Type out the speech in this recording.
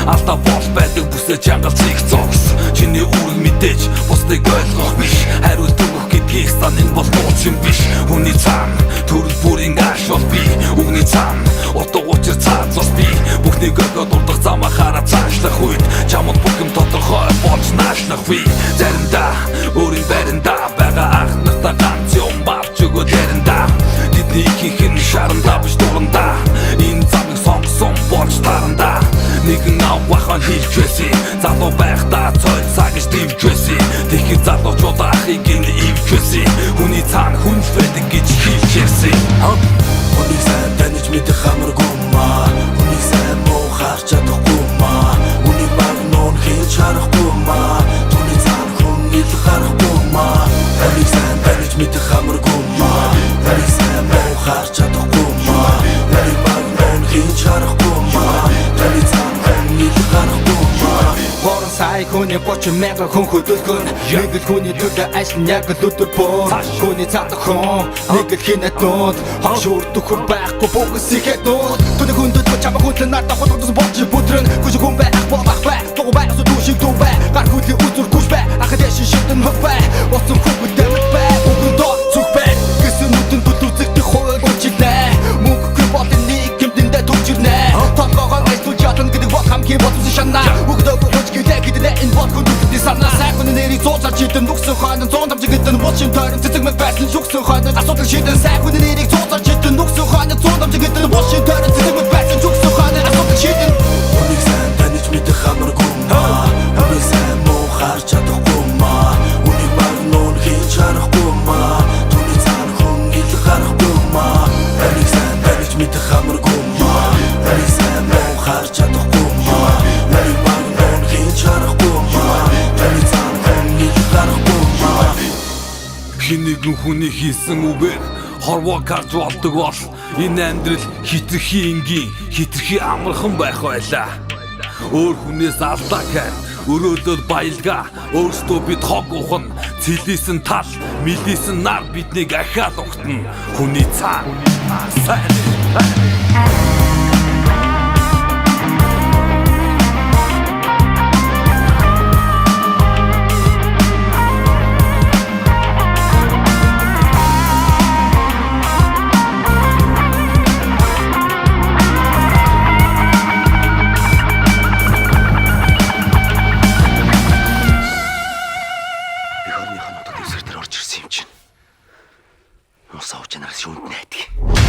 Алдаа бол байдаг бүсээ чангалцыг зогс. Чиний үүрэг мэдээж бусдыг ойлгох биш. Хариулт өгөх гэдгийг сан энэ бол нууц юм биш. Хүний цаана төрөл бүрийн ааш бол би. Үгний цаана утга учир цаазлах би. Бүхнийг өгөө дурдах замаа хараа цаашлах үед чамд бүх юм тодорхой болж наашлах би. Заримдаа өөрийн байрандаа байгаа анхнартаа ганц юм бавч өгөө заримдаа. Тэдний ихэнх нь шарандаа биш дурандаа. Энэ замыг сонгосон болж тарандаа. Нэгэн авахан хэлжвэси залуу байхдаа цой цагж дивжвэси. Тэгэхэд залуучууд ахыг ин ивжвэси. Хүний цаана хүнс байдаг гэж хэлжвэси. Хүнийг сайн таних мэдэх хамаргүй маа. Хүнийг сайн муу харж чадахгүй маа. Үнийг баг нуун хийж харахгүй маа. Түүний цаана хүн ил гарахгүй маа. Хүнийг сайн таних мэдэх хамаргүй маа. Хүнийг сайн муу харж чадахгүй маа. Үнийг баг нуун хийж харахгүй маа. Түүний цаана Сай хүний боч мега хүн хөдөлгөн. Нэг л хүний төлөө ажил яг л өдөр бүр. Хүний цаатах хүн нэг л хинэт нууд. Хашуур төхөр байхгүй бүгс ихэд нууд. Түүний хүндэд чамаа хүнлэн надад хотгоос болж бүдрэн. Күш хүн бай ах бах бай. Туг бай өсө дүүшиг дүү бай. Гар хүлийн үзүр күш бай. Ах дэшин шитэн хөв бай. Боцсон хүүхэд дэмэт бай. Бүгэн доо зүг бай. Гэсэн нүдэн төлөвцөгдөх хууль үчилнэ. Мөнгөгүй болын нэг гэмтэндэ төвчирнэ. Толгоогоо ажлуулж ятан гэдэг бол хамгийн боцсон шанаа. Энэ бол хүндэтгэл санаа сайн хүний нэрийг зуучаар чидэн нүгсэн хойно 100 дамжиг гэдэг булшин тойрон цэцэг мэт байсан зүгсэн хойно асуудал шийдэн сайн хүний нэрийг зуучаар чидэн нүгсэн хойно 100 дамжиг гэдэг булшин тойрон цэцэг мэт байсан зүгсэн хойно асуудал шийдэн. Хүнийг сайн таних мэдэх хамаргүй маа. Хүнийг сайн муу харж чадахгүй маа. Үнийг баг нуун хийж харахгүй маа. Түүний цаана хүн ил гарахгүй маа. Хүнийг сайн таних мэдэх хамаргүй маа. Хүнийг сайн муу харж чадахгүй маа. Үнийг баг нуун хийж харахгүй. Хин нэгэн хүний хийсэн үгээр хорвоо гарч болдог бол энэ амьдрал хитрхи энгийн хитрхи амархан байх байлаа. Өөр хүнээс алдаа гэр өрөөлөөр баялгаа. Өөрсдөө бид хог ухна. Цэлийсэн тал мэлийсэн нар биднийг ахаад огтно. Хүний цаана сайн. Орж ирсэн юм чинь. Мус авч янараас юунд найдгийг.